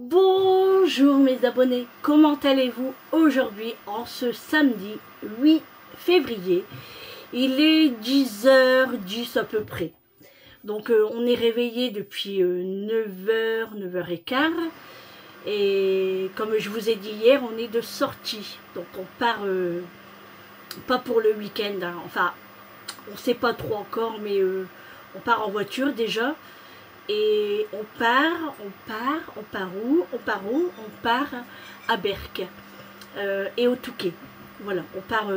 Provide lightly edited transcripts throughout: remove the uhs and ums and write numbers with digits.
Bonjour mes abonnés, comment allez-vous aujourd'hui en ce samedi 8 février? Il est 10h10 à peu près. Donc on est réveillé depuis 9h, 9h15. Et comme je vous ai dit hier, on est de sortie. Donc on part, pas pour le week-end, hein. Enfin, on sait pas trop encore, mais on part en voiture déjà. Et on part où? On part à Berck et au Touquet. Voilà, on part.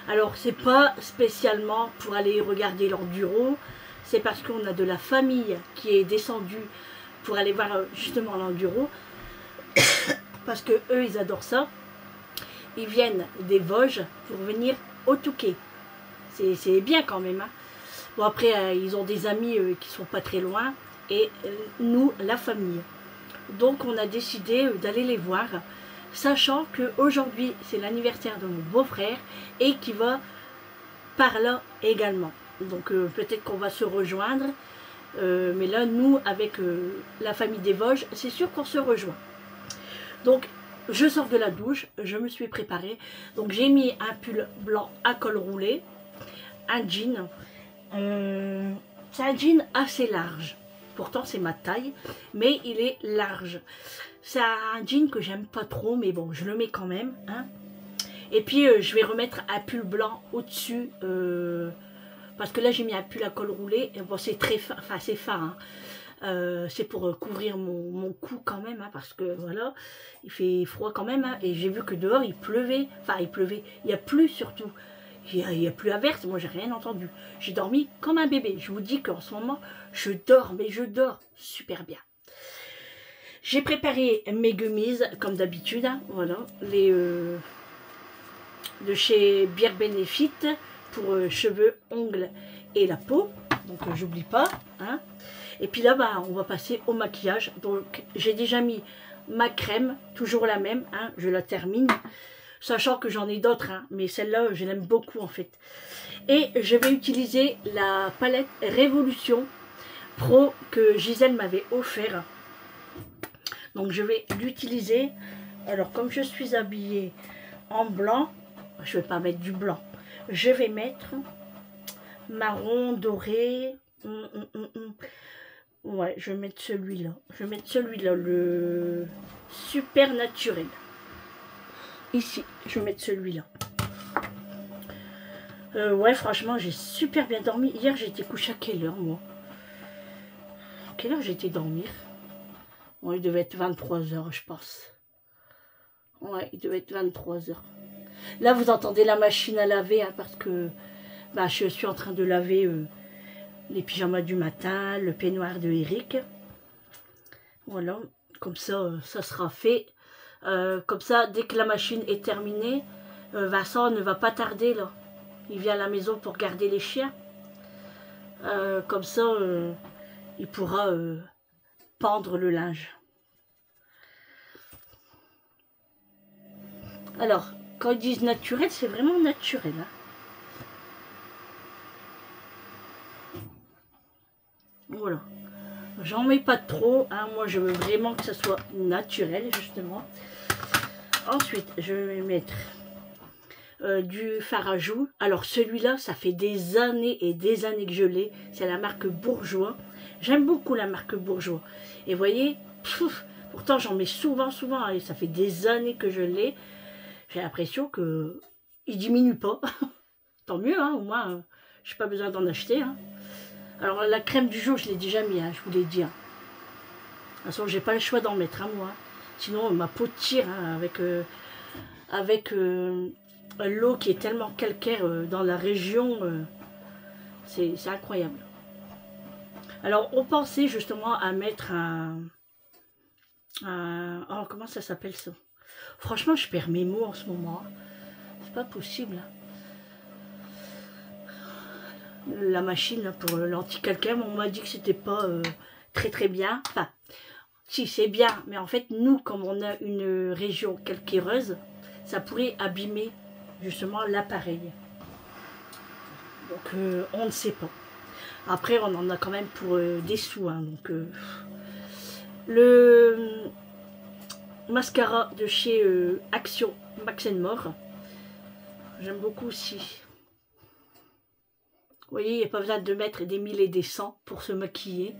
Alors, c'est pas spécialement pour aller regarder l'enduro, c'est parce qu'on a de la famille qui est descendue pour aller voir justement l'enduro, parce que eux, ils adorent ça. Ils viennent des Vosges pour venir au Touquet. C'est bien quand même, hein. Bon, après, ils ont des amis qui sont pas très loin. Et nous, la famille. Donc on a décidé d'aller les voir, sachant qu'aujourd'hui c'est l'anniversaire de mon beau-frère et qui va par là également. Donc peut-être qu'on va se rejoindre, mais là nous avec la famille des Vosges, c'est sûr qu'on se rejoint. Donc je sors de la douche, je me suis préparée, donc j'ai mis un pull blanc à col roulé, un jean, c'est un jean assez large. Pourtant c'est ma taille, mais il est large. C'est un jean que j'aime pas trop, mais bon, je le mets quand même, hein. Et puis je vais remettre un pull blanc au-dessus, parce que là j'ai mis un pull à col roulé. Et bon, c'est très fin, enfin c'est fin, hein. C'est pour couvrir mon cou quand même, hein, parce que voilà, il fait froid quand même, hein. Et j'ai vu que dehors il pleuvait, enfin il pleuvait, il y a plu surtout. Il n'y a plus à verse, moi j'ai rien entendu. J'ai dormi comme un bébé. Je vous dis qu'en ce moment, je dors, mais je dors super bien. J'ai préparé mes gummies, comme d'habitude, hein, voilà, les de chez Bière Benefit pour cheveux, ongles et la peau. Donc j'oublie pas, hein. Et puis là, bah, on va passer au maquillage. Donc j'ai déjà mis ma crème, toujours la même, hein, je la termine. Sachant que j'en ai d'autres, hein, mais celle-là, je l'aime beaucoup en fait. Et je vais utiliser la palette Révolution Pro que Gisèle m'avait offert. Donc je vais l'utiliser. Alors comme je suis habillée en blanc, je ne vais pas mettre du blanc. Je vais mettre marron, doré. Ouais, je vais mettre celui-là. Je vais mettre celui-là, le super naturel. Ici, je vais mettre celui-là. Ouais, franchement, j'ai super bien dormi. Hier, j'ai été couchée à quelle heure, moi? À quelle heure j'ai été dormir? Ouais, il devait être 23h, je pense. Ouais, il devait être 23h. Là, vous entendez la machine à laver, hein, parce que bah, je suis en train de laver les pyjamas du matin, le peignoir de Eric. Voilà, comme ça, ça sera fait. Comme ça, dès que la machine est terminée, Vincent ne va pas tarder là. Il vient à la maison pour garder les chiens. Comme ça, il pourra pendre le linge. Alors, quand ils disent naturel, c'est vraiment naturel, hein. Voilà. J'en mets pas trop, hein. Moi, je veux vraiment que ça soit naturel, justement. Ensuite, je vais mettre du fard à joues. Alors celui-là, ça fait des années et des années que je l'ai. C'est la marque Bourjois. J'aime beaucoup la marque Bourjois. Et vous voyez, pourtant j'en mets souvent, et ça fait des années que je l'ai. J'ai l'impression que il diminue pas. Tant mieux, hein, au moins, j'ai pas besoin d'en acheter, hein. Alors la crème du jour, je l'ai déjà mis, hein, je vous l'ai dit, hein. De toute façon, j'ai pas le choix d'en mettre, hein, moi. Sinon, ma peau tire, hein, avec l'eau qui est tellement calcaire dans la région, c'est incroyable. Alors on pensait justement à mettre oh, comment ça s'appelle ça? Franchement je perds mes mots en ce moment, c'est pas possible. La machine là, pour l'anti-calcaire, on m'a dit que c'était pas très bien. Enfin, si c'est bien, mais en fait nous comme on a une région calcaireuse, ça pourrait abîmer justement l'appareil. Donc on ne sait pas. Après on en a quand même pour des sous, hein, donc mascara de chez Action Max More. J'aime beaucoup aussi. Vous voyez, il n'y a pas besoin de mettre des 1000 et des 100 pour se maquiller.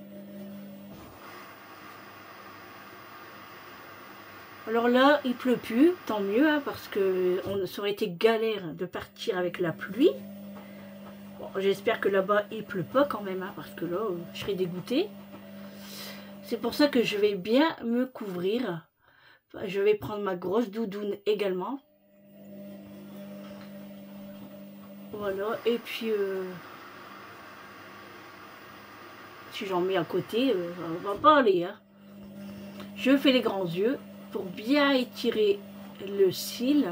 Alors là, il pleut plus, tant mieux, hein, parce que ça aurait été galère de partir avec la pluie. Bon, j'espère que là-bas, il pleut pas quand même, hein, parce que là, je serais dégoûtée. C'est pour ça que je vais bien me couvrir. Je vais prendre ma grosse doudoune également. Voilà, et puis si j'en mets à côté, ça va pas aller. Hein. Je fais les grands yeux pour bien étirer le cil.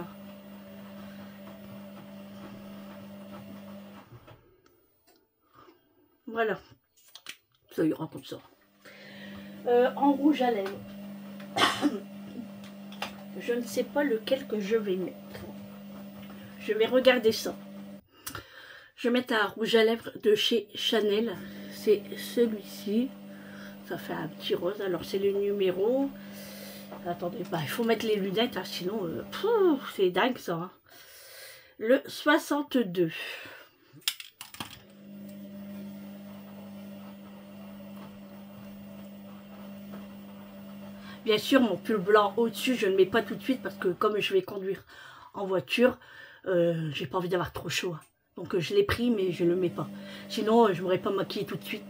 Voilà, ça ira comme ça. En rouge à lèvres, je ne sais pas lequel que je vais mettre. Je vais regarder ça. Je vais mettre un rouge à lèvres de chez Chanel. C'est celui-ci. Ça fait un petit rose. Alors c'est le numéro. Attendez, bah, il faut mettre les lunettes, hein, sinon c'est dingue ça. Hein. Le 62. Bien sûr, mon pull blanc au-dessus, je ne le mets pas tout de suite parce que comme je vais conduire en voiture, j'ai pas envie d'avoir trop chaud. Hein. Donc je l'ai pris, mais je ne le mets pas. Sinon, je ne m'aurais pas maquillée tout de suite.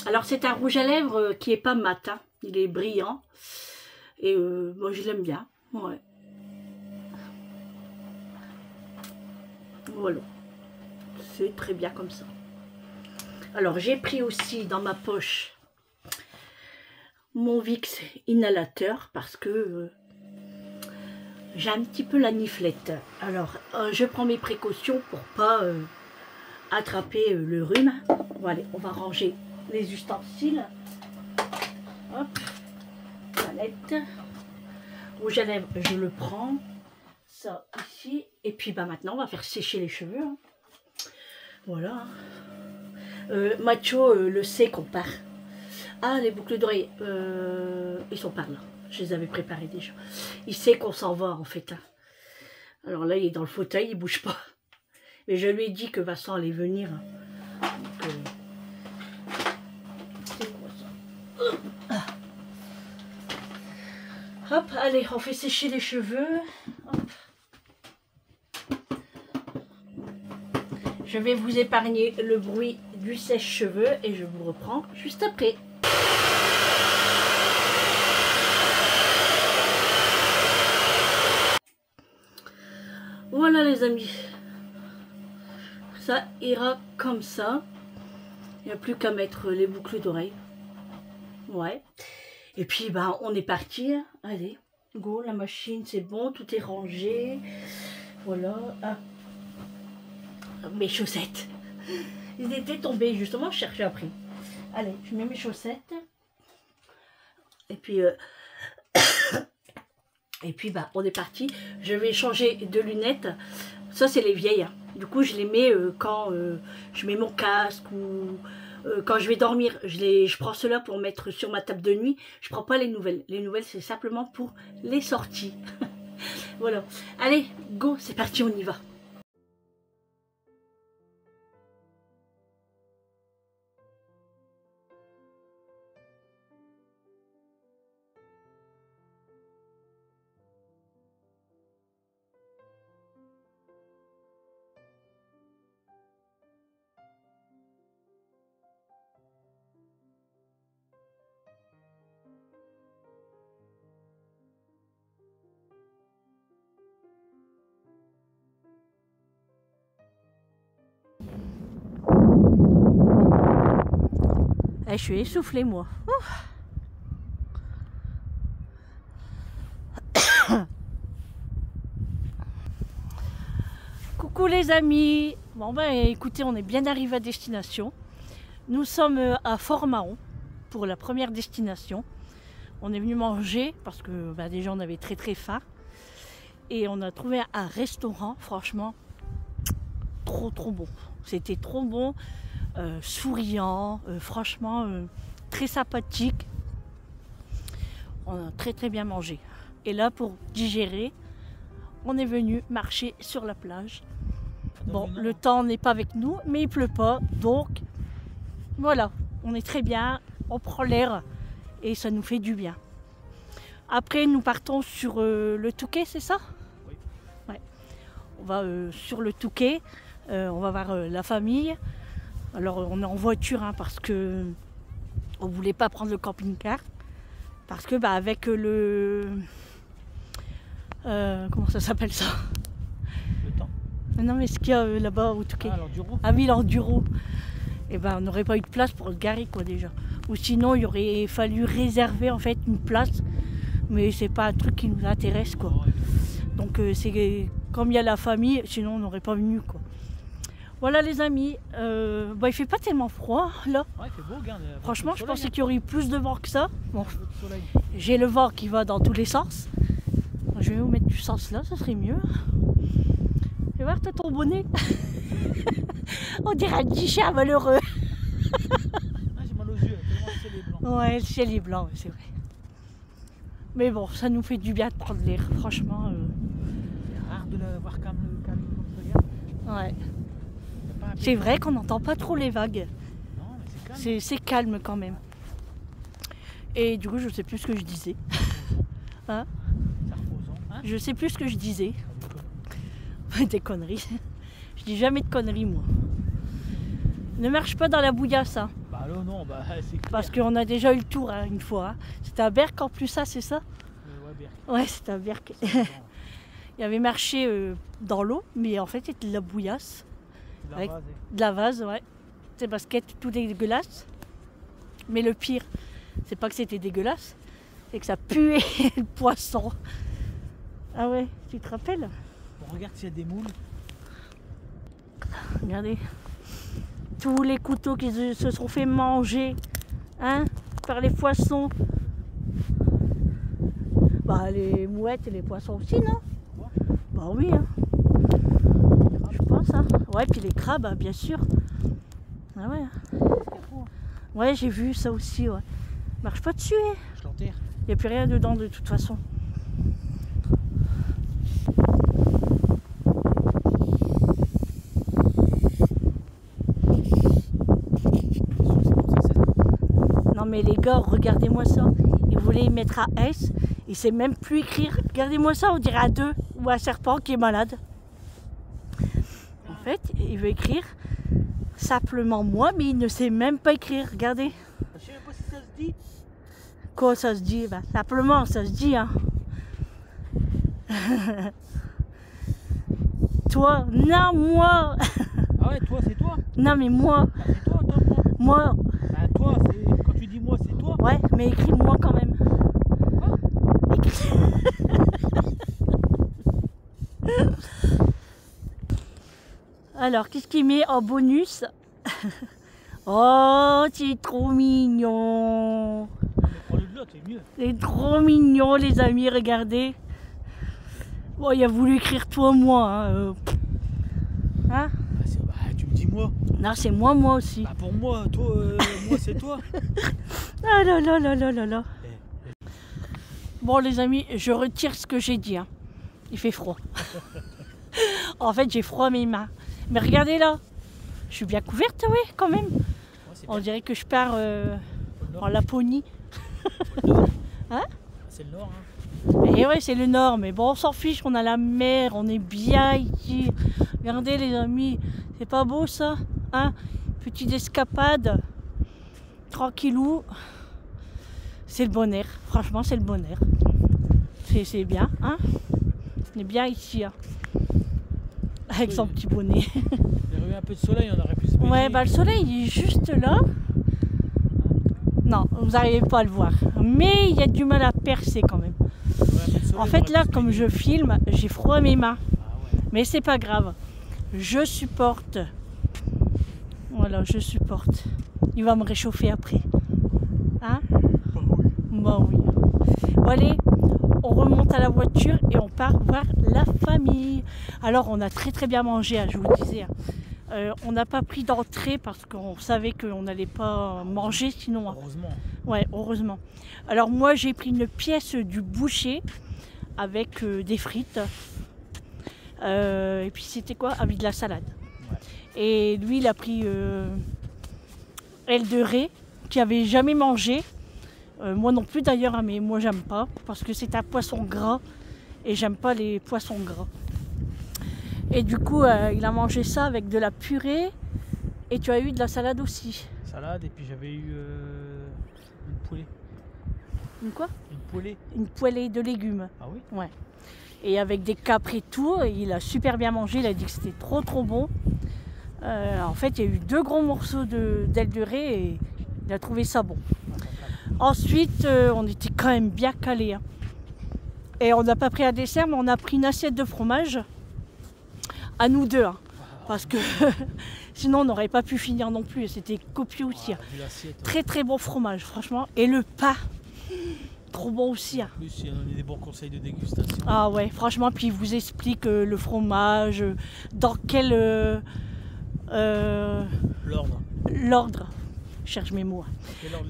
Alors c'est un rouge à lèvres qui est pas mat, hein. Il est brillant. Et moi je l'aime bien. Ouais. Voilà. C'est très bien comme ça. Alors j'ai pris aussi dans ma poche mon Vicks inhalateur parce que j'ai un petit peu la niflette. Alors je prends mes précautions pour pas attraper le rhume. Bon allez, on va ranger les ustensiles. Hop, toilette. Rouge à lèvres, je le prends. Ça ici. Et puis bah maintenant on va faire sécher les cheveux. Hein. Voilà. Macho le sait qu'on part. Ah, les boucles d'oreilles, ils sont par là. Je les avais préparées déjà. Il sait qu'on s'en va en fait. Hein. Alors là, il est dans le fauteuil, il bouge pas. Mais je lui ai dit que Vincent allait venir. Donc, c'est quoi ça? Hop, allez, on fait sécher les cheveux. Hop. Je vais vous épargner le bruit du sèche-cheveux et je vous reprends juste après. Voilà les amis. Ça ira comme ça. Il n'y a plus qu'à mettre les boucles d'oreilles. Ouais. Et puis ben on est parti. Allez, go, la machine c'est bon, tout est rangé. Voilà. Ah. Mes chaussettes. Ils étaient tombés, justement, je cherchais après. Allez, je mets mes chaussettes. Et puis, bah, on est parti. Je vais changer de lunettes. Ça, c'est les vieilles. Hein. Du coup, je les mets quand je mets mon casque ou quand je vais dormir. Je prends cela pour mettre sur ma table de nuit. Je prends pas les nouvelles. Les nouvelles, c'est simplement pour les sorties. Voilà. Allez, go, c'est parti, on y va. Je suis essoufflée moi. Coucou les amis. Bon ben écoutez, on est bien arrivé à destination. Nous sommes à Fort-Mahon pour la première destination. On est venu manger parce que ben, déjà on avait très très faim. Et on a trouvé un restaurant, franchement, trop bon. C'était trop bon, souriant, franchement très sympathique. On a très bien mangé. Et là, pour digérer, on est venu marcher sur la plage. Bon, le temps n'est pas avec nous, mais il pleut pas. Donc, voilà, on est très bien, on prend l'air et ça nous fait du bien. Après, nous partons sur le Touquet, c'est ça? Oui. Ouais. On va sur le Touquet, on va voir la famille. Alors, on est en voiture hein, parce que on voulait pas prendre le camping-car. Parce que, avec le... comment ça s'appelle ça? Le temps. Non, mais ce qu'il y a là-bas au Touquet. Ah, l'enduro. Ah oui, l'enduro. Et on n'aurait pas eu de place pour le garer, quoi, déjà. Ou sinon, il aurait fallu réserver, en fait, une place. Mais c'est pas un truc qui nous intéresse, quoi. Donc, c'est comme il y a la famille, sinon, on n'aurait pas venu, quoi. Voilà, les amis. Il fait pas tellement froid, là. Ouais, il fait beau, regarde. Franchement, je pensais qu'il y aurait eu plus de vent que ça. Bon, Soleil. j'ai le vent qui va dans tous les sens. Je vais vous mettre du sens là, ça serait mieux. Et voir, t'as ton bonnet. On dirait un petit chat malheureux. Ah, j'ai mal aux yeux, tellement le ciel est blanc. Ouais, le ciel est blanc, c'est vrai. Mais bon, ça nous fait du bien de prendre l'air, franchement. C'est rare de le voir calme comme ça, regarde. Ouais. Y a pas un C'est peu- vrai qu'on n'entend pas trop les vagues. Non, mais c'est calme. C'est calme quand même. Et du coup, je sais plus ce que je disais. Hein? C'est reposant. Hein? Je sais plus ce que je disais. Ah, du coup. Des conneries. Je dis jamais de conneries, moi. Ne marche pas dans la bouillasse, hein, Bah là, non, bah c'est clair. parce qu'on a déjà eu le tour hein, une fois. Hein. C'était à Berck en plus, ça, c'est ça? Ouais, Berck. Ouais, c'était à Berck. C'est bon. Il avait marché dans l'eau, mais en fait, c'était de la bouillasse. La Avec- vase, De la vase, ouais. Ces baskets tout dégueulasse. Mais le pire, c'est pas que c'était dégueulasse, c'est que ça puait le poisson. Ah ouais, tu te rappelles? On regarde s'il y a des moules. Regardez. Tous les couteaux qui se sont fait manger hein, par les poissons. Les mouettes et les poissons aussi, non? Quoi? Bah oui, hein. Je pense, hein. Ouais, puis les crabes, hein, bien sûr. Ah ouais. Ouais, j'ai vu ça aussi, ouais. Marche pas dessus, hein. Je l'enterre. Il n'y a plus rien dedans de toute façon. Non mais les gars, regardez-moi ça. Il voulait y mettre à S. Il sait même plus écrire. Regardez-moi ça, on dirait un 2 ou un serpent qui est malade. En fait, il veut écrire simplement moi, mais il ne sait même pas écrire. Regardez. Je sais même pas si ça se dit. Quoi ça se dit? Simplement, ça se dit. Hein. Toi, non, moi. Ah ouais, toi, c'est toi. Non, mais moi. Bah, c'est toi, toi, moi. Moi, Bah, toi, c'est... Quand tu dis moi, c'est toi. ouais, mais écris-moi quand même. Quoi? Alors, qu'est-ce qu'il met en bonus? Oh, c'est trop mignon. Mais prends le bloc, c'est mieux. C'est trop mignon, les amis, regardez. Bon, il a voulu écrire toi, moi. Hein, Hein? Bah, tu me dis moi. Non, c'est moi aussi. Bah, pour moi, toi, moi, c'est toi. Ah là là là là là là. Bon, les amis, je retire ce que j'ai dit. Hein. Il fait froid. En fait, j'ai froid à mes mains. Mais regardez là. Je suis bien couverte, oui, quand même. Moi, c'est On dirait que je pars le en nord. Laponie. Hein? C'est le nord, hein. Et ouais, c'est le nord, mais bon, on s'en fiche, on a la mer, on est bien ici. Regardez les amis, c'est pas beau ça? Hein? Petite escapade, tranquillou. C'est le bonheur, franchement c'est le bonheur. C'est bien, hein? On est bien ici, hein? Avec son petit bonnet. Il y aurait eu un peu de soleil, on aurait pu se baigner. Ouais, le soleil il est juste là. Non, vous n'arrivez pas à le voir. Mais il y a du mal à percer quand même. Il y aurait un peu de soleil, En on fait aurait là, pu se comme baigner. je filme, j'ai froid à mes mains. Ah ouais. Mais c'est pas grave. Je supporte. Voilà, je supporte. Il va me réchauffer après. Hein? Bah oui. Bah oui. Bon allez, on remonte à la voiture et on part voir la famille. Alors on a très bien mangé, hein, je vous le disais. Hein. On n'a pas pris d'entrée parce qu'on savait qu'on n'allait pas manger sinon. Heureusement. Ouais, heureusement. Alors moi j'ai pris une pièce du boucher avec des frites. Et puis c'était quoi? Avec de la salade. Ouais. Et lui il a pris aile de raie qu'il n'avait jamais mangé. Moi non plus d'ailleurs, hein, mais moi j'aime pas parce que c'est un poisson gras et j'aime pas les poissons gras. Et du coup, il a mangé ça avec de la purée et tu as eu de la salade aussi. Salade et puis j'avais eu une poêlée. Une quoi? Une poêlée. Une poêlée de légumes. Ah oui? Ouais. Et avec des capres et tout, il a super bien mangé, il a dit que c'était trop bon. En fait, il y a eu 2 gros morceaux d'aile de raie et il a trouvé ça bon. Ensuite, on était quand même bien calés. Hein. Et on n'a pas pris un dessert, mais on a pris une assiette de fromage. À nous deux. Hein. Parce que sinon, on n'aurait pas pu finir non plus. C'était copieux aussi. Hein. Très bon fromage, franchement. Et le pain, trop bon aussi. Hein. En plus, il y a des bons conseils de dégustation. Ah ouais, franchement, puis il vous explique le fromage, dans quel l'ordre. Je cherche mes mots.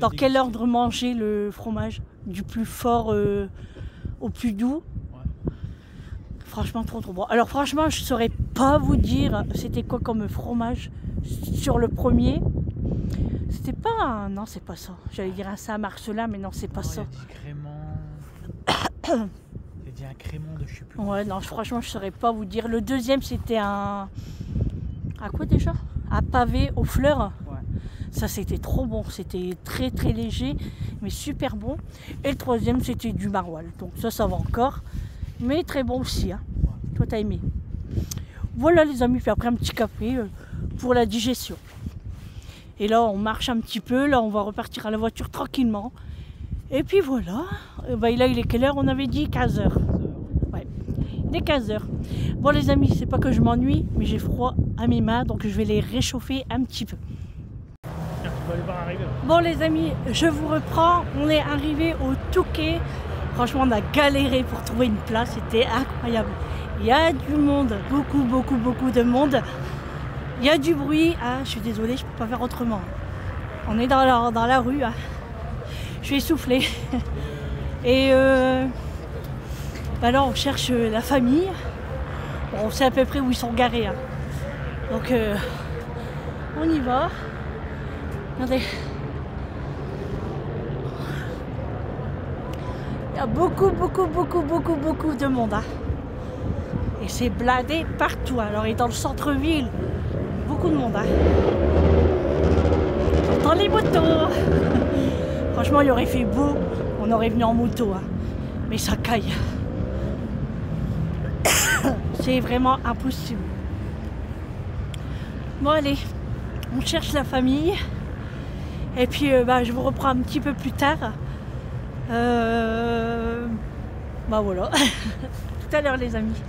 Dans quel ordre manger le fromage, du plus fort au plus doux. Ouais. Franchement, trop bon. Alors franchement, je ne saurais pas vous dire c'était quoi comme fromage sur le premier. C'était pas un... Non, c'est pas ça. J'allais dire un Saint-Marcelin, mais non, c'est pas ça. Il a dit crément. Il a dit un crément de je sais plus. Ouais, non, franchement, je saurais pas vous dire. Le deuxième, c'était un... À quoi déjà? Un pavé aux fleurs. Ouais. Ça, c'était trop bon. C'était très léger, mais super bon. Et le troisième, c'était du maroilles. Donc ça va encore. Mais très bon aussi. Hein. Ouais. Toi, t'as aimé. Voilà, les amis. Puis après, un petit café pour la digestion. Et là, on marche un petit peu. Là, on va repartir à la voiture tranquillement. Et puis voilà. Et bah, là, il est quelle heure? On avait dit 15h. Ouais. Il est 15h. Bon, les amis, c'est pas que je m'ennuie, mais j'ai froid à mes mains. Donc, je vais les réchauffer un petit peu. Bon les amis, je vous reprends, on est arrivé au Touquet. Franchement on a galéré pour trouver une place, c'était incroyable. Il y a du monde, beaucoup de monde. Il y a du bruit, ah, je suis désolée, je peux pas faire autrement. On est dans la rue, hein. Je suis essoufflée. Et alors on cherche la famille. Bon, on sait à peu près où ils sont garés. Hein. Donc on y va. Regardez. Il y a beaucoup de monde. Hein. Et c'est blindé partout. Alors, et dans le centre-ville, beaucoup de monde. Hein. Dans les motos. Franchement, il aurait fait beau. On aurait venu en moto. Hein. Mais ça caille. C'est vraiment impossible. Bon, allez. On cherche la famille. Et puis je vous reprends un petit peu plus tard. Voilà. Tout à l'heure les amis.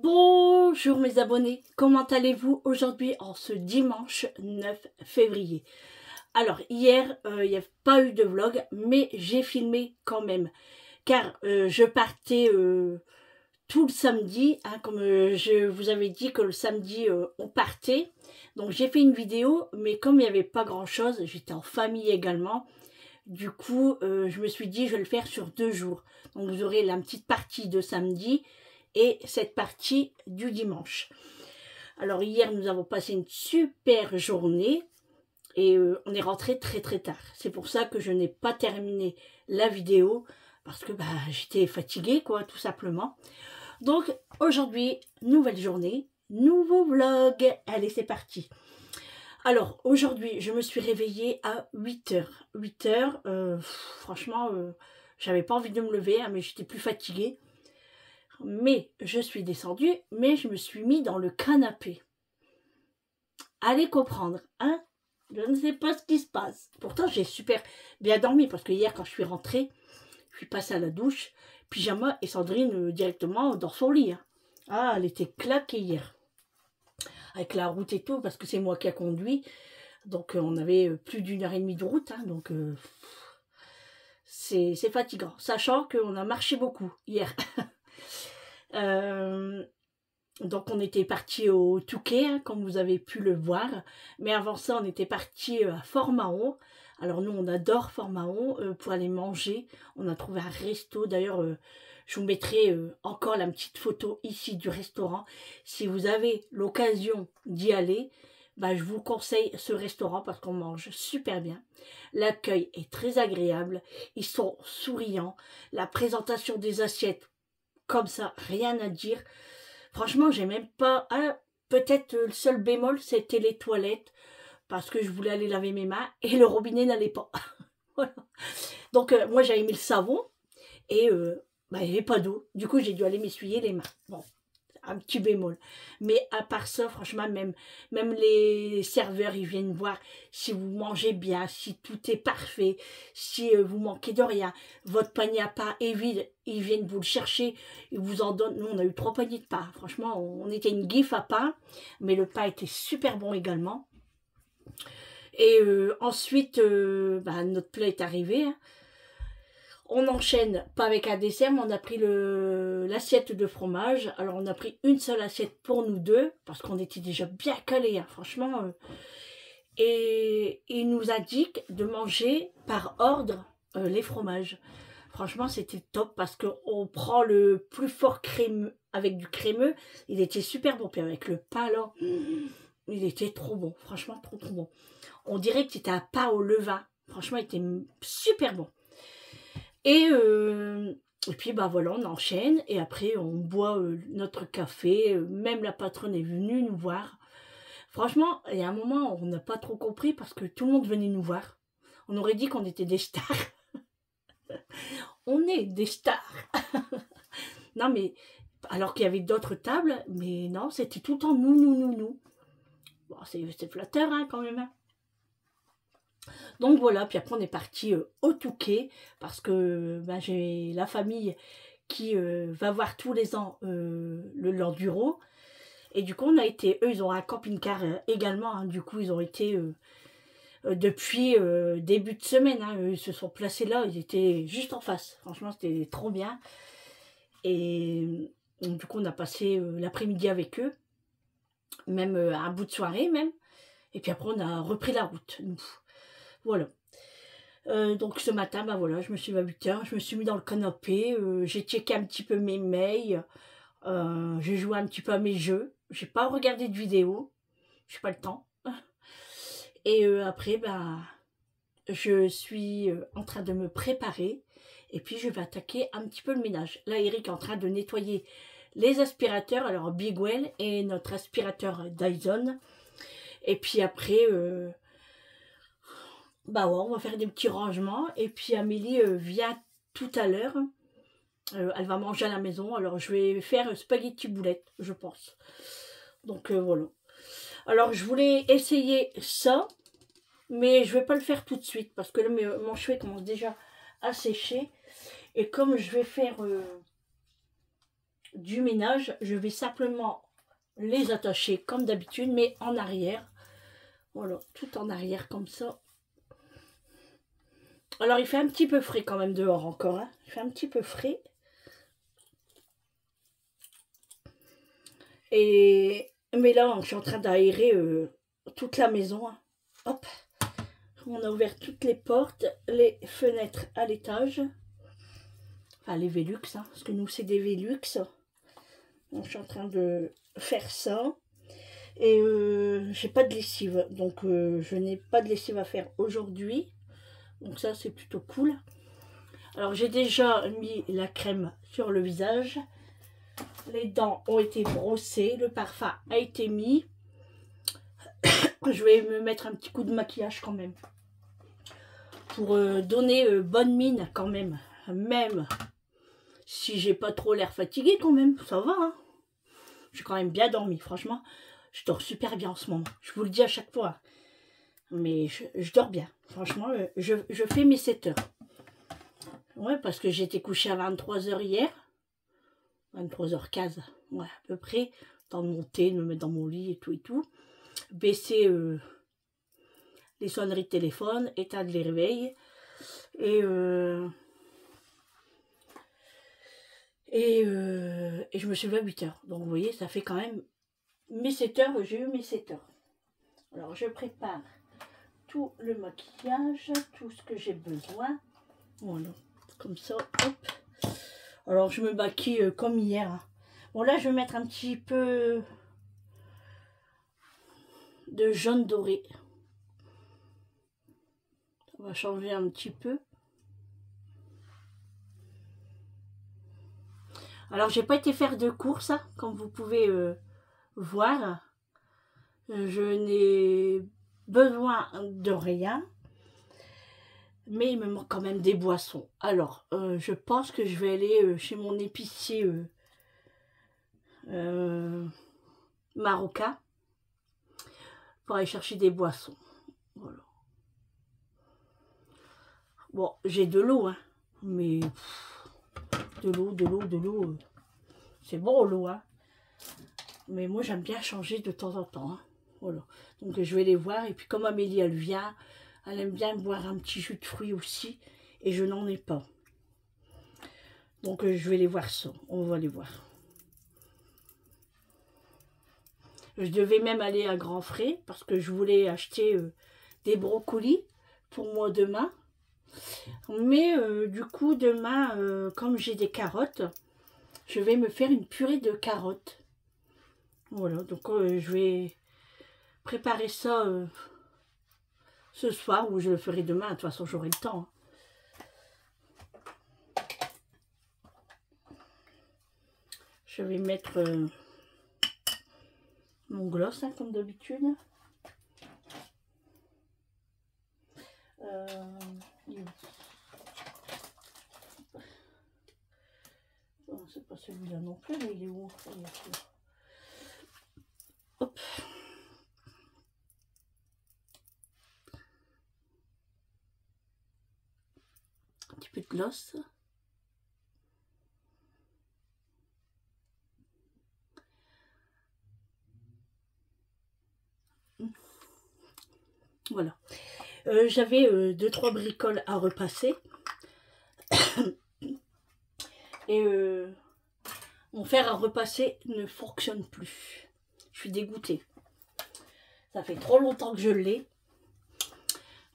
Bonjour mes abonnés, comment allez-vous aujourd'hui en ce dimanche 9 février? Alors hier, il n'y a pas eu de vlog, mais j'ai filmé quand même, car je partais tout le samedi, hein, comme je vous avais dit que le samedi on partait, donc j'ai fait une vidéo, mais comme il n'y avait pas grand chose, j'étais en famille également, du coup je me suis dit je vais le faire sur 2 jours, donc vous aurez la petite partie de samedi, et cette partie du dimanche. Alors hier nous avons passé une super journée et on est rentré très tard. C'est pour ça que je n'ai pas terminé la vidéo parce que j'étais fatiguée quoi, tout simplement. Donc aujourd'hui, nouvelle journée, nouveau vlog. Allez, c'est parti. Alors aujourd'hui, je me suis réveillée à 8h. 8h, franchement, j'avais pas envie de me lever, hein, mais j'étais plus fatiguée. Mais je suis descendue, mais je me suis mis dans le canapé. Allez comprendre, hein? Je ne sais pas ce qui se passe. Pourtant, j'ai super bien dormi parce que hier, quand je suis rentrée, je suis passée à la douche, pyjama et Sandrine directement dans son lit. Hein. Ah, elle était claquée hier. Avec la route et tout, parce que c'est moi qui a conduit. Donc, on avait plus d'1h30 de route. Hein, donc, c'est fatigant. Sachant qu'on a marché beaucoup hier. Donc on était parti au Touquet, hein, comme vous avez pu le voir. Mais avant ça, on était parti à Fort-Mahon. Alors nous, on adore Fort-Mahon pour aller manger. On a trouvé un resto. D'ailleurs, je vous mettrai encore la petite photo ici du restaurant. Si vous avez l'occasion d'y aller, bah, je vous conseille ce restaurant parce qu'on mange super bien. L'accueil est très agréable. Ils sont souriants. La présentation des assiettes, comme ça, rien à dire. Franchement, j'ai même pas... Ah, peut-être le seul bémol, c'était les toilettes. Parce que je voulais aller laver mes mains et le robinet n'allait pas. Voilà. Donc, moi, j'avais mis le savon et bah, il n'y avait pas d'eau. Du coup, j'ai dû aller m'essuyer les mains. Bon, un petit bémol. Mais à part ça, franchement, même les serveurs, ils viennent voir si vous mangez bien, si tout est parfait, si vous manquez de rien. Votre panier à pain est vide, ils viennent vous le chercher, ils vous en donnent. Nous, on a eu 3 paniers de pain. Franchement, on était une gifle à pain, mais le pain était super bon également. Et ensuite, bah, notre plat est arrivé. Hein. On enchaîne, pas avec un dessert, mais on a pris l'assiette de fromage. Alors, on a pris une seule assiette pour nous deux, parce qu'on était déjà bien calés, hein, franchement. Et il nous indique de manger par ordre les fromages. Franchement, c'était top, parce qu'on prend le plus fort crémeux, avec du crémeux. Il était super bon, puis avec le pain, là, il était trop bon. Franchement, trop bon. On dirait que c'était un pain au levain. Franchement, il était super bon. Et puis, bah voilà, on enchaîne. Et après, on boit notre café. Même la patronne est venue nous voir. Franchement, il y a un moment, on n'a pas trop compris parce que tout le monde venait nous voir. On aurait dit qu'on était des stars. On est des stars. Non, mais, alors qu'il y avait d'autres tables, mais non, c'était tout le temps nous. Bon, c'est flatteur, hein, quand même. Hein. Donc voilà, puis après on est parti au Touquet parce que ben, j'ai la famille qui va voir tous les ans l'enduro. Et du coup, on a été, eux, ils ont un camping-car également. Hein, du coup, ils ont été depuis début de semaine. Hein, ils se sont placés là, ils étaient juste en face. Franchement, c'était trop bien. Et du coup, on a passé l'après-midi avec eux, même un bout de soirée même. Et puis après, on a repris la route, nous. Voilà. Donc ce matin, bah voilà, je me suis levé à 8 h, je me suis mis dans le canapé, j'ai checké un petit peu mes mails, j'ai joué un petit peu à mes jeux, j'ai pas regardé de vidéo, j'ai pas le temps. Et après, bah, je suis en train de me préparer et puis je vais attaquer un petit peu le ménage. Là, Eric est en train de nettoyer les aspirateurs, alors Big Well et notre aspirateur Dyson. Et puis après... bah ouais, on va faire des petits rangements. Et puis Amélie vient tout à l'heure. Elle va manger à la maison. Alors je vais faire spaghetti boulettes, je pense. Donc voilà. Alors je voulais essayer ça. Mais je vais pas le faire tout de suite. Parce que là, mon cheveu commence déjà à sécher. Et comme je vais faire du ménage, je vais simplement les attacher comme d'habitude. Mais en arrière. Voilà, tout en arrière comme ça. Alors, il fait un petit peu frais quand même dehors encore. Hein. Il fait un petit peu frais. Mais là, je suis en train d'aérer toute la maison. Hein. Hop. On a ouvert toutes les portes, les fenêtres à l'étage. Enfin, les Velux. Hein, parce que nous, c'est des Velux. Donc, je suis en train de faire ça. Et j'ai pas de lessive. Donc, je n'ai pas de lessive à faire aujourd'hui. Donc ça, c'est plutôt cool. Alors, j'ai déjà mis la crème sur le visage. Les dents ont été brossées. Le parfum a été mis. Je vais me mettre un petit coup de maquillage quand même. Pour donner bonne mine quand même. Même si j'ai pas trop l'air fatiguée quand même, ça va. Hein. J'ai quand même bien dormi, franchement. Je dors super bien en ce moment. Je vous le dis à chaque fois. Mais je dors bien. Franchement, je fais mes 7 heures. Ouais, parce que j'étais couchée à 23 h hier. 23 h 15. Ouais, à peu près. Temps de monter, de me mettre dans mon lit et tout et tout. Baisser les sonneries de téléphone, éteindre les réveils. Et je me suis levée à 8 heures. Donc vous voyez, ça fait quand même mes 7 heures. J'ai eu mes 7 heures. Alors je prépare tout le maquillage, tout ce que j'ai besoin. Voilà, comme ça, hop. Alors je me maquille comme hier. Hein. Bon là je vais mettre un petit peu de jaune doré. On va changer un petit peu. Alors j'ai pas été faire de courses, hein, comme vous pouvez voir. Je n'ai besoin de rien. Mais il me manque quand même des boissons. Alors, je pense que je vais aller chez mon épicier marocain pour aller chercher des boissons. Voilà. Bon, j'ai de l'eau, hein, mais de l'eau. C'est bon l'eau, hein. Mais moi, j'aime bien changer de temps en temps. Hein. Voilà. Donc, je vais les voir. Et puis, comme Amélie, elle vient, elle aime bien boire un petit jus de fruits aussi. Et je n'en ai pas. Donc, je vais les voir ça. On va les voir. Je devais même aller à Grand Frais parce que je voulais acheter des brocolis pour moi demain. Mais du coup, demain, comme j'ai des carottes, je vais me faire une purée de carottes. Voilà, donc je vais préparer ça ce soir ou je le ferai demain. De toute façon, j'aurai le temps. Hein. Je vais mettre mon gloss, hein, comme d'habitude. C'est pas celui-là non plus, mais il est où? Hop. Un petit peu de gloss. Voilà. J'avais 2-3 bricoles à repasser. Et mon fer à repasser ne fonctionne plus. Je suis dégoûtée. Ça fait trop longtemps que je l'ai.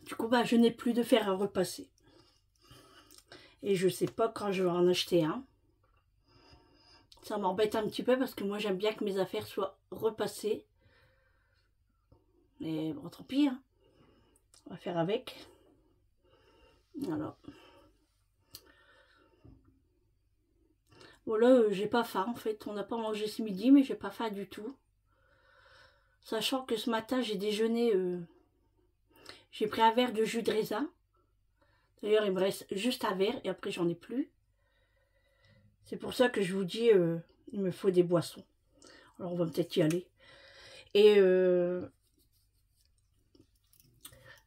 Du coup, bah, je n'ai plus de fer à repasser. Et je sais pas quand je vais en acheter un. Ça m'embête un petit peu parce que moi, j'aime bien que mes affaires soient repassées. Mais bon, tant pis. Hein. On va faire avec. Voilà. Voilà, j'ai pas faim en fait. On n'a pas mangé ce midi, mais j'ai pas faim du tout. Sachant que ce matin, j'ai déjeuné. J'ai pris un verre de jus de raisin. D'ailleurs, il me reste juste un verre et après, j'en ai plus. C'est pour ça que je vous dis, il me faut des boissons. Alors, on va peut-être y aller. Et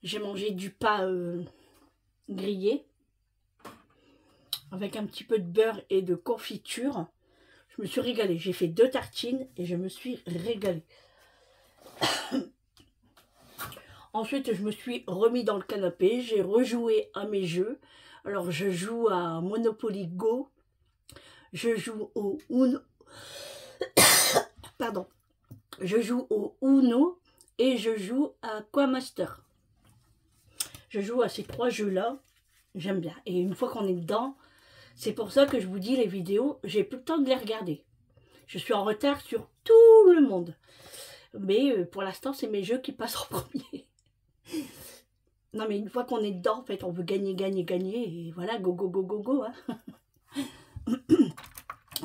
j'ai mangé du pain grillé avec un petit peu de beurre et de confiture. Je me suis régalée. J'ai fait 2 tartines et je me suis régalée. Ensuite, je me suis remis dans le canapé. J'ai rejoué à mes jeux. Alors, je joue à Monopoly Go. Je joue au Uno. Pardon. Je joue au Uno et je joue à Quamaster. Je joue à ces 3 jeux-là. J'aime bien. Et une fois qu'on est dedans, c'est pour ça que je vous dis les vidéos, j'ai plus le temps de les regarder. Je suis en retard sur tout le monde. Mais pour l'instant, c'est mes jeux qui passent en premier. Non, mais une fois qu'on est dedans, en fait, on veut gagner, gagner, gagner. Et voilà, go, go, go, go, go. Hein.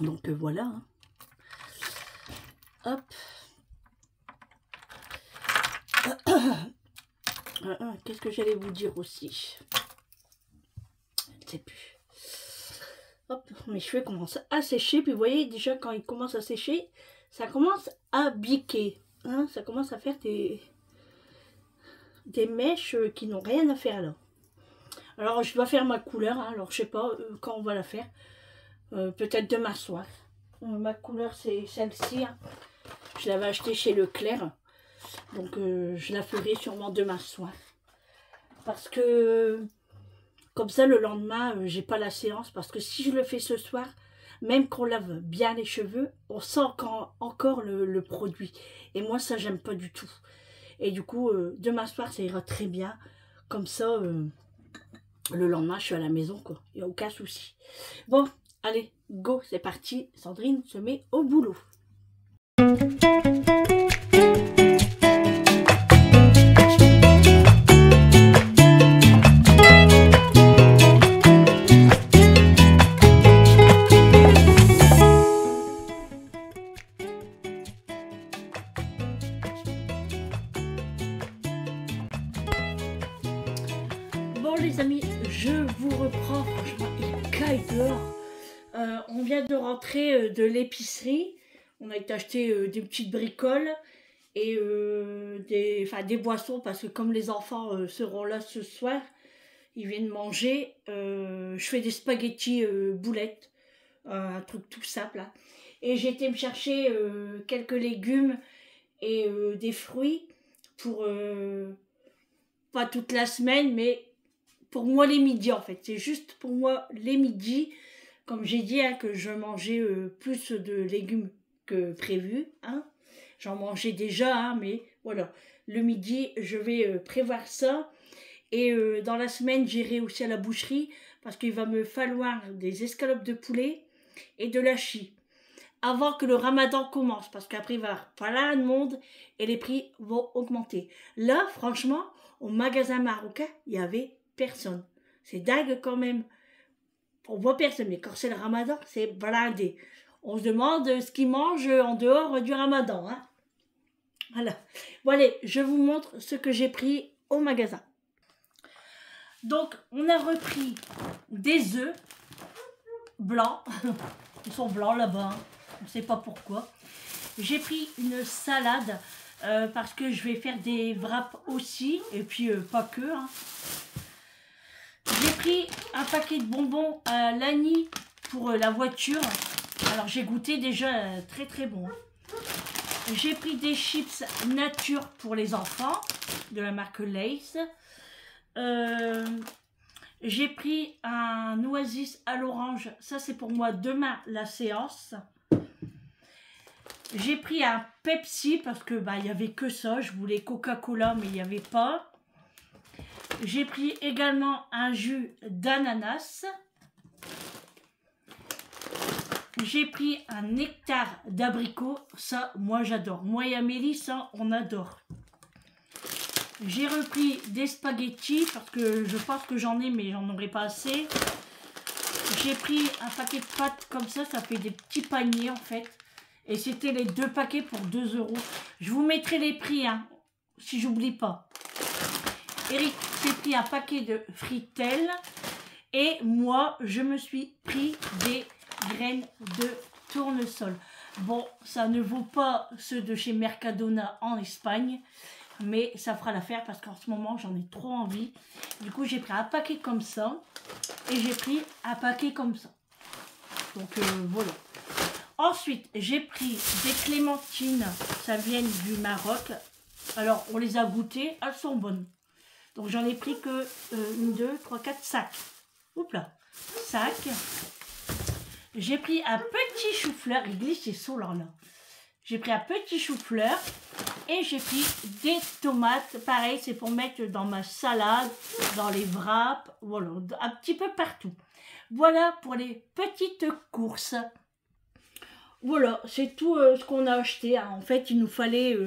Donc, voilà. Hein. Hop. Qu'est-ce que j'allais vous dire aussi? Je ne sais plus. Hop, mes cheveux commencent à sécher. Puis vous voyez, déjà quand ils commencent à sécher, ça commence à biquer. Hein, ça commence à faire des mèches qui n'ont rien à faire là. Alors je dois faire ma couleur. Hein, alors je sais pas quand on va la faire. Peut-être demain soir. Ma couleur c'est celle-ci. Hein. Je l'avais achetée chez Leclerc. Donc je la ferai sûrement demain soir. Parce que comme ça le lendemain j'ai pas la séance. Parce que si je le fais ce soir, même qu'on lave bien les cheveux, on sent encore le produit. Et moi ça j'aime pas du tout. Et du coup demain soir ça ira très bien. Comme ça le lendemain je suis à la maison quoi. Il n'y a aucun souci. Bon allez go c'est parti. Sandrine se met au boulot. Bon les amis, je vous reprends, franchement il caille dehors. On vient de rentrer de l'épicerie, on a été acheter des petites bricoles et des boissons parce que comme les enfants seront là ce soir, ils viennent manger. Je fais des spaghettis boulettes, un truc tout simple. Hein. Et j'ai été me chercher quelques légumes et des fruits pour, pas toute la semaine, mais pour moi les midis en fait. C'est juste pour moi les midis. Comme j'ai dit hein, que je mangeais plus de légumes que prévu. Hein. J'en mangeais déjà, hein, mais voilà. Le midi, je vais prévoir ça. Et dans la semaine, j'irai aussi à la boucherie parce qu'il va me falloir des escalopes de poulet et de l'hachis. Avant que le ramadan commence, parce qu'après il va y avoir plein de monde et les prix vont augmenter. Là, franchement, au magasin marocain, il n'y avait personne. C'est dingue quand même. On voit personne, mais quand c'est le ramadan, c'est blindé. On se demande ce qu'ils mangent en dehors du ramadan. Hein. Voilà. Bon allez, je vous montre ce que j'ai pris au magasin. Donc, on a repris des œufs blancs. Ils sont blancs là-bas. Hein. On ne sait pas pourquoi. J'ai pris une salade parce que je vais faire des wraps aussi. Et puis, pas que. Hein. J'ai pris un paquet de bonbons à l'Annie pour la voiture. Alors j'ai goûté déjà très très bon. J'ai pris des chips nature pour les enfants de la marque Lay's. J'ai pris un oasis à l'orange. Ça c'est pour moi demain la séance. J'ai pris un Pepsi parce que il n'y avait que ça. Je voulais Coca-Cola mais il n'y avait pas. J'ai pris également un jus d'ananas. J'ai pris un nectar d'abricot. Ça, moi j'adore. Moi et Amélie, ça, on adore. J'ai repris des spaghettis parce que je pense que j'en ai, mais j'en aurai pas assez. J'ai pris un paquet de pâtes comme ça. Ça fait des petits paniers en fait. Et c'était les 2 paquets pour 2 €. Je vous mettrai les prix, hein, si j'oublie pas. Eric s'est pris un paquet de frittelles et moi je me suis pris des graines de tournesol. Bon, ça ne vaut pas ceux de chez Mercadona en Espagne, mais ça fera l'affaire parce qu'en ce moment j'en ai trop envie. Du coup j'ai pris un paquet comme ça et j'ai pris un paquet comme ça. Donc voilà. Ensuite j'ai pris des clémentines, ça vient du Maroc. Alors on les a goûtées, elles sont bonnes. Donc j'en ai pris que 1, 2, 3, 4, 5. Oups là, 5. J'ai pris un petit chou-fleur. Il glisse ses sauts là. J'ai pris un petit chou-fleur. Et j'ai pris des tomates. Pareil, c'est pour mettre dans ma salade, dans les wraps. Voilà, un petit peu partout. Voilà pour les petites courses. Voilà, c'est tout ce qu'on a acheté. Hein. En fait, il nous fallait...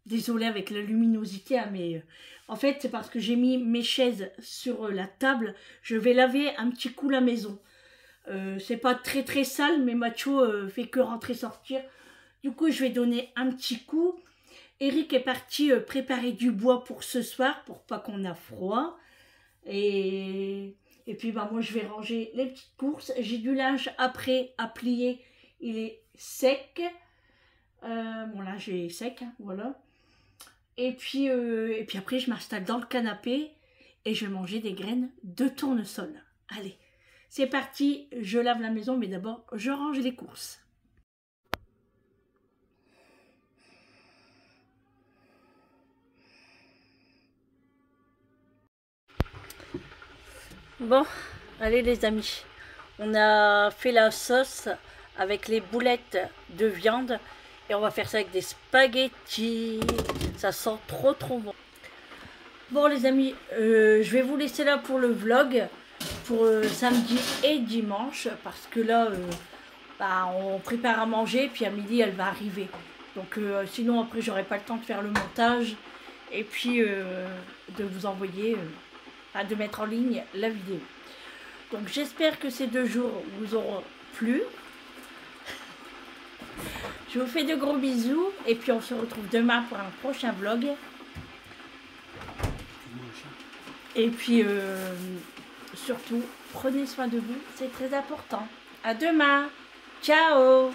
Désolée avec la luminosité, hein, mais en fait c'est parce que j'ai mis mes chaises sur la table. Je vais laver un petit coup la maison. C'est pas très très sale, mais Macho fait que rentrer sortir. Du coup je vais donner un petit coup. Eric est parti préparer du bois pour ce soir, pour pas qu'on a froid. Et Et puis bah, moi je vais ranger les petites courses. J'ai du linge après à plier. Il est sec. Mon linge est sec, hein, voilà. Et puis après je m'installe dans le canapé et je vais manger des graines de tournesol. Allez, c'est parti, je lave la maison, mais d'abord je range les courses. Bon, allez les amis, on a fait la sauce avec les boulettes de viande et on va faire ça avec des spaghettis. Ça sent trop bon. Bon les amis, je vais vous laisser là pour le vlog pour samedi et dimanche parce que là bah, on prépare à manger puis à midi elle va arriver. Donc sinon après j'aurai pas le temps de faire le montage et puis de vous envoyer, de mettre en ligne la vidéo. Donc j'espère que ces 2 jours vous auront plu. Je vous fais de gros bisous et puis on se retrouve demain pour un prochain vlog. Et puis surtout, prenez soin de vous, c'est très important. À demain. Ciao.